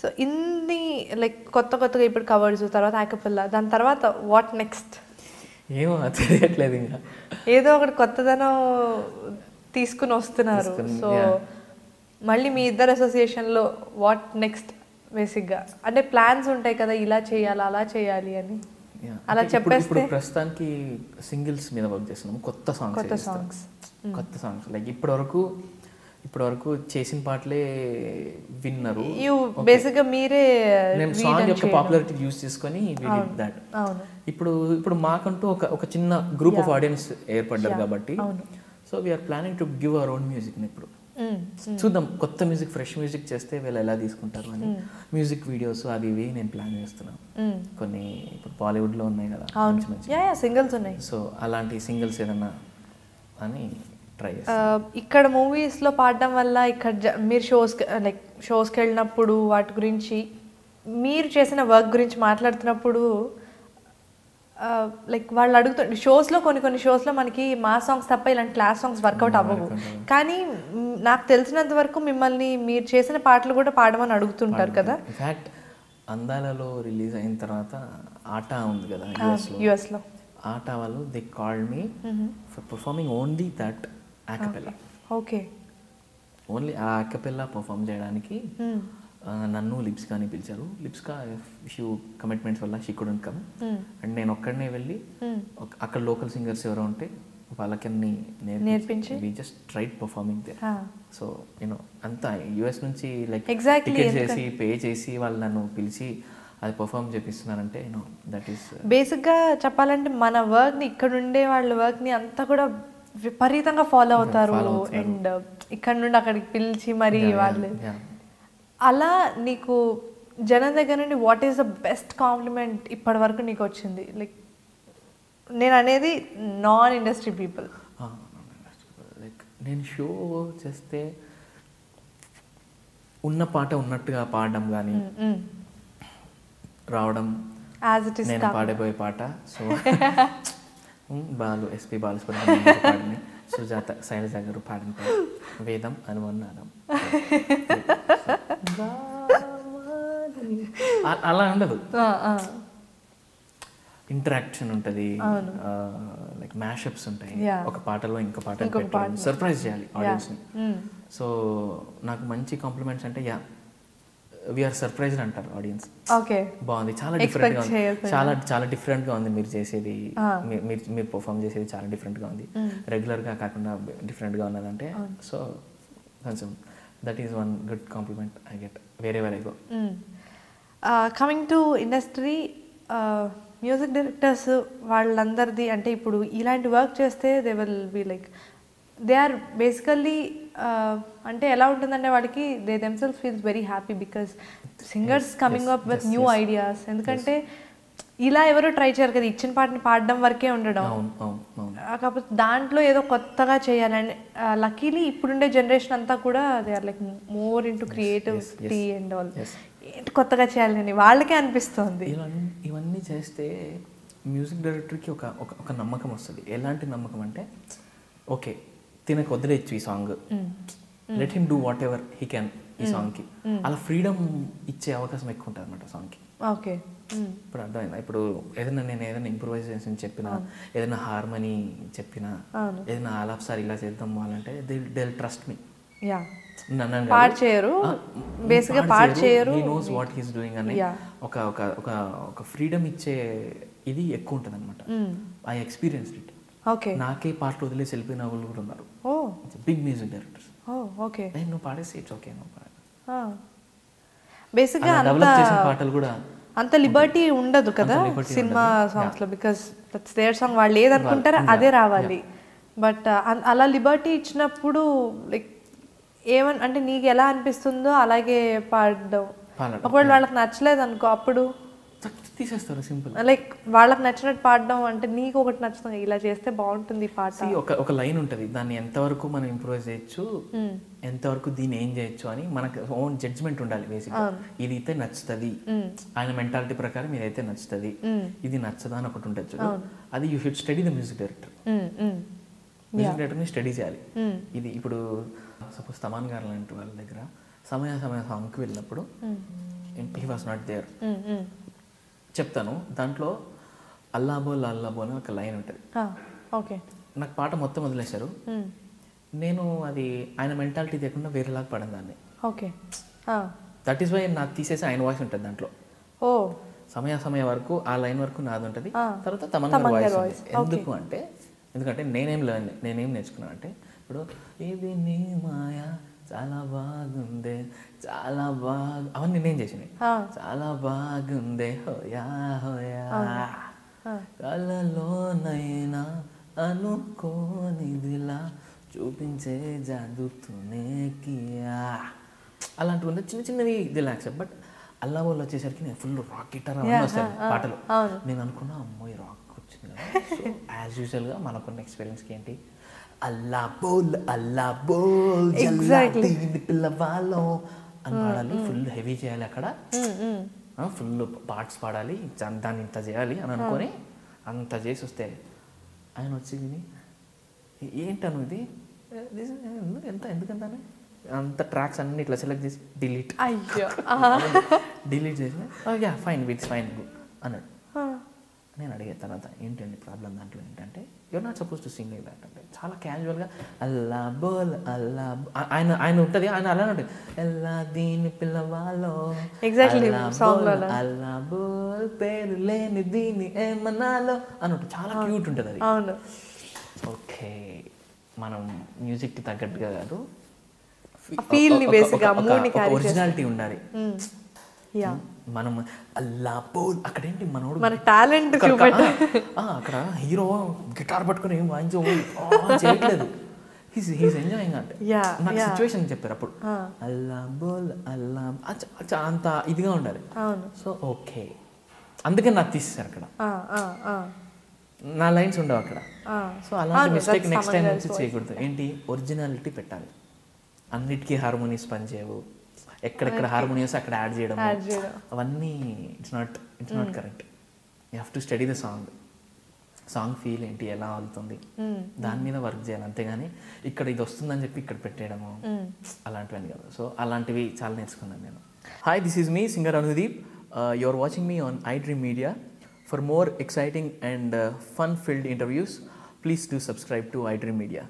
So ఇన్ని like కొత్తగా ఇప్పుడు కవర్స్, తర్వాత యాకపిల్ల, దాని తర్వాత వాట్ నెక్స్ట్? ఏమో తెలియట్లేదు. ఇంకా ఏదో ఒకటి కొత్తదనం తీసుకుని వస్తున్నారు. సో మళ్ళీ మీ ఇద్దరు అసోసియేషన్లో వాట్ నెక్స్ట్ బేసిక్గా? అంటే ప్లాన్స్ ఉంటాయి కదా, ఇలా చేయాలి అలా చేయాలి అని. అలా చెప్పేస్తే ప్రస్తుతానికి సింగిల్స్ మీద వర్క్ చేస్తున్నాము. కొత్త సాంగ్స్ లైక్ ఇప్పటివరకు చేసిన పాటలే విన్నారు. బేసిక్గా మీరే నేను సాంగ్ యొక్క పాపులారిటీ యూజ్ చేసుకొని దాట్. ఇప్పుడు మాకంటూ ఒక చిన్న గ్రూప్ ఆఫ్ ఆడియన్స్ ఏర్పడ్డారు కాబట్టి so we're planning to give our own music. ఇప్పుడు చూద్దాం, కొత్త మ్యూజిక్, ఫ్రెష్ మ్యూజిక్ చేస్తే వీళ్ళు ఎలా తీసుకుంటారు అని మ్యూజిక్ వీడియోస్ అవి ఇవి నేను ప్లాన్ చేస్తున్నాను. కొన్ని ఇప్పుడు బాలీవుడ్లో ఉన్నాయి కదా మంచి మంచి సింగిల్స్ ఉన్నాయి. సో అలాంటి సింగిల్స్ ఏదన్నా అని ట్రై ఇక్కడ మూవీస్లో పాడడం వల్ల ఇక్కడ మీరు షోస్కి వెళ్ళినప్పుడు వాటి గురించి, మీరు చేసిన వర్క్ గురించి మాట్లాడుతున్నప్పుడు లైక్ వాళ్ళు అడుగుతుంటే షోస్లో కొన్ని షోస్లో మనకి మా సాంగ్స్ తప్ప ఇలాంటి క్లాస్ సాంగ్స్ వర్కౌట్ అవ్వవు. కానీ నాకు తెలిసినంత వరకు మిమ్మల్ని మీరు చేసిన పాటలు కూడా పాడమని అడుగుతుంటారు కదా. ఇన్ఫ్యాక్ట్ అందాలలో రిలీజ్ అయిన తర్వాత ఆటా ఉంది కదా యుఎస్లో, ఆటా వాళ్ళు they called me for performing only that acapella. Okay, only ఆ యాకపెల్లా పర్ఫామ్ చేయడానికి నన్ను లిప్స్కా అని పిలిచారు. లిప్స్కా ఫ్యూ కమిట్మెంట్స్ వల్ల షీ కుడెంట్ కమ్ అండ్ నేను ఒక్కడనే వెళ్ళి అక్కడ లోకల్ సింగర్స్ ఎవరో ఉంటే వాళ్ళకి అన్ని నేర్పించి we just tried performing there. So you know అంతా యూఎస్ నుంచి లైక్ టికెట్ చేసి పే చేసి వాళ్ళు నన్ను పిలిచి అది పర్ఫార్మ్ చేపిస్తున్నారంటే యూనో దట్ ఈస్ బేసిక్గా చెప్పాలంటే మన వర్క్ని, ఇక్కడ ఉండే వాళ్ళ వర్క్ని అంతా కూడా విపరీతంగా ఫాలో అవుతారు. అండ్ ఇక్కడ నుండి అక్కడికి పిలిచి మరి వాళ్ళు అలా నీకు జనం దగ్గర నుండి what is the best compliment ఇప్పటి వరకు నీకు వచ్చింది? లైక్ నేను అనేది నాన్ ఇండస్ట్రీ పీపుల్. లైక్ నేను షో చేస్తే ఉన్న పాట ఉన్నట్టుగా పాడడం కానీ రావడం, నేను పాడబోయే పాట సో ఎస్పి బాలసుబ్రహ్మణ్యం పాడిని, సుజాత శైలజ గారు పాడిన పాట, వేదం అనుమన్నాదం అలా ఉండదు. ఇంటరాక్షన్ ఉంటుంది, లైక్ మ్యాషప్స్ ఉంటాయి. ఒక పాటలో ఇంకో పాట సర్ప్రైజ్ చేయాలి ఆడియన్స్ని. సో నాకు మంచి కాంప్లిమెంట్స్ అంటే వీఆర్ సర్ప్రైజ్డ్ అంటారు ఆడియన్స్. బాగుంది, చాలా డిఫరెంట్గా ఉంది, చాలా డిఫరెంట్గా ఉంది మీరు చేసేది, మీరు పర్ఫామ్ చేసేది చాలా డిఫరెంట్గా ఉంది, రెగ్యులర్గా కాకుండా డిఫరెంట్గా ఉన్నదంటే. సో కొంచెం that is one good compliment I get where I go. Coming to industry, music directors వాళ్ళందరిది అంటే ఇప్పుడు ఇలాంటి వర్క్ చేస్తే they will be like they are basically అంటే ఎలా ఉంటుందంటే వాళ్ళకి they themselves feels very happy because singers coming up with new ideas. ఎందుకంటే ఇలా ఎవరు ట్రై చేయరు కదా, ఇచ్చిన పాటని పాడడం వరకే ఉండడం. కాకపోతే దాంట్లో ఏదో కొత్తగా చేయాలని లక్కీలీ ఇప్పుడుండే జనరేషన్ అంతా కూడా they are like more into creativity and all. ఏంటి కొత్తగా చేయాలని వాళ్ళకే అనిపిస్తుంది. ఇవన్నీ చేస్తే మ్యూజిక్ డైరెక్టర్కి ఒక నమ్మకం వస్తుంది. ఎలాంటి నమ్మకం అంటే ఓకే తినకు వదిలేచ్చు ఈ song, let him do what ever he can ఈ సాంగ్కి, అలా ఫ్రీడమ్ ఇచ్చే అవకాశం ఎక్కువ ఉంటుంది అనమాట సాంగ్కి. ఓకే, ఇప్పుడు అర్థమైందా? ఇప్పుడు నేను ఏదైనా ఇంప్రూవైజేషన్ చెప్పినా, ఏదైనా హార్మనీ చెప్పినా, ఏదైనా ఆలాప్ సార్ ఇలా చేద్దాం వాళ్ళంటే దే ట్రస్ట్ మీ. ఒక ఫ్రీడమ్ ఇచ్చే ఇది ఎక్కువ ఉంటుంది అనమాట. I experience it. నాకే పాటలు వదిలేసి వెళ్ళిపోయిన వాళ్ళు కూడా ఉన్నారు, బిగ్ మ్యూజిక్ డైరెక్టర్స్. నువ్వు పాడేసి ఇట్స్ ఓకే, నువ్వు పాడే బేసిక్గా డెవలప్ చేసిన పాటలు కూడా అంత లిబర్టీ ఉండదు కదా సినిమా సాంగ్స్ లో, బికాస్ దట్స్ దేర్ సాంగ్, వాళ్ళు ఏదనుకుంటారో అదే రావాలి. బట్ అలా లిబర్టీ ఇచ్చినప్పుడు లైక్ అంటే నీకు ఎలా అనిపిస్తుందో అలాగే పాడడం. ఒకవేళ వాళ్ళకి నచ్చలేదు అనుకో అప్పుడు తీసేస్తారు, సింపుల్. లైక్ వాళ్ళకి నచ్చినట్టు పాడడం అంటే నీకు ఒకటి నచ్చుతుంది, ఇలా చేస్తే బాగుంటుంది పాట. ఒక లైన్ ఉంటుంది, దాన్ని ఎంతవరకు మనం ఇంప్రూవైజ్ చేయొచ్చు, ఎంతవరకు దీన్ని ఏం చేయొచ్చు అని మనకు ఓన్ జడ్జ్మెంట్ ఉండాలి. బేసిక్గా ఇది అయితే నచ్చుతుంది, ఆయన మెంటాలిటీ ప్రకారం ఇదైతే నచ్చుతుంది, ఇది నచ్చదా అని ఒకటి ఉంటుంది చూడు, అది you should study the music director. Music డైరెక్టర్ని స్టడీ చేయాలి. ఇది ఇప్పుడు సపోజ్ తమాన్ గారు లాంటి వాళ్ళ దగ్గర సమయ సాంగ్కి వెళ్ళినప్పుడు హీ వాస్ నాట్ దేర్ చెప్తాను. దాంట్లో అల్లాబో అని ఒక లైన్ ఉంటుంది. ఓకే, నాకు పాట మొత్తం వదిలేశారు, నేను అది ఆయన మెంటాలిటీ లేకుండా వేరేలాగా పడింది దాన్ని. ఓకే, దట్ ఈస్ వై నాకు తీసేసి ఆయన వాయిస్ ఉంటుంది దాంట్లో. ఓ సమయ వరకు ఆ లైన్ వరకు నాది ఉంటుంది, తర్వాత తమన్ వాయిస్. ఎందుకంటే నేనేం నేర్చుకున్నాను అంటే, ఇప్పుడు ఇది నీ మాయ చాలా బాగుందే, చాలా బాగా, అవన్నీ నేనేం చేసినాయి. చాలా బాగుందే హోయా హోయా, కళ్ళలోనైనా అనుకోనిదిలా చూపించే జాదుతూనే కియా, అలాంటివి ఉండే చిన్న చిన్నవి రిలాక్స్. బట్ అల్లా వాళ్ళు వచ్చేసరికి నేను ఫుల్ రాక్ గిటార్ అవన్నీ వస్తాను పాటలు. నేను అనుకున్నా అమ్మో ఈ రాక్ వచ్చింది కదా. సో యాజ్ యూజువల్గా మనకున్న ఎక్స్పీరియన్స్కి ఏంటి, అల్లా బోల్ పిల్లవాళ్ళం అని పాడాలి, ఫుల్ హెవీ చేయాలి అక్కడ, ఫుల్ పార్ట్స్ పాడాలి, దాన్ని ఇంత చేయాలి అని అనుకొని అంత చేసి వస్తే ఆయన వచ్చి ఏంటను ఇది ఎందుకంత అంత ట్రాక్స్ అన్ని ఇట్లా సెలెక్ట్ చేసి డిలీట్ చేసి ఫైన్ ఇట్స్ ఫైన్ అన్నాడు. నేను అడిగే తర్వాత ఏంటండి ప్రాబ్లం దాంట్లో ఏంటంటే, you're not suppose to sing like that అంటే చాలా క్యాజువల్గా అల్లా బోల్ ఆయన ఉంటుంది, ఆయన అలానే ఉంటుంది, ఎల్లా దీని పిల్లవాలో అల్లా బోల్ పేరు లేని దీని ఏమనాలో అని ఉంటుంది, చాలా క్యూట్ ఉంటుంది అది. ఓకే, మనం మ్యూజిక్కి తగ్గట్టుగా కాదు, ఒరిజినాలిటీ ఉండాలి. మనం అల్లా బోల్ అక్కడ ఏంటి మనోడు టాలెంట్ అక్కడ హీరో గిటార్ పట్టుకుని ఏం చేయట్లేదు, హీస్ ఎంజాయింగ్ అంటే నాకు సిచ్యువేషన్ చెప్పారు అప్పుడు, అల్లా బోల్ అల్లా అంత ఇదిగా ఉండాలి. సో ఓకే, అందుకని నాకు తీసేసారు అక్కడ, నా లైన్స్ ఉండవు అక్కడ. సో అలాంటి మిస్టేక్ నెక్స్ట్ టైం నుంచి చేయకూడదు. ఏంటి, ఒరిజినాలిటీ పెట్టాలి, అన్నిటికీ హార్మోనీస్ పనిచేయవు, ఎక్కడెక్కడ హార్మోనియస్ అక్కడ యాడ్ చేయడం అవన్నీ it's not correct. You have to study the song feel ఏంటి, ఎలా అవుతుంది, దాని మీద వర్క్ చేయాలి. అంతేగాని ఇక్కడ ఇది వస్తుందని చెప్పి ఇక్కడ పెట్టేయడము అలాంటివన్నీ కదా. సో అలాంటివి చాలా నేర్చుకున్నాను నేను. హాయ్, దిస్ ఈజ్ మీ singer Anudeep. You are watching me on iDream Media. For more exciting and fun-filled interviews, please do subscribe to iDream Media.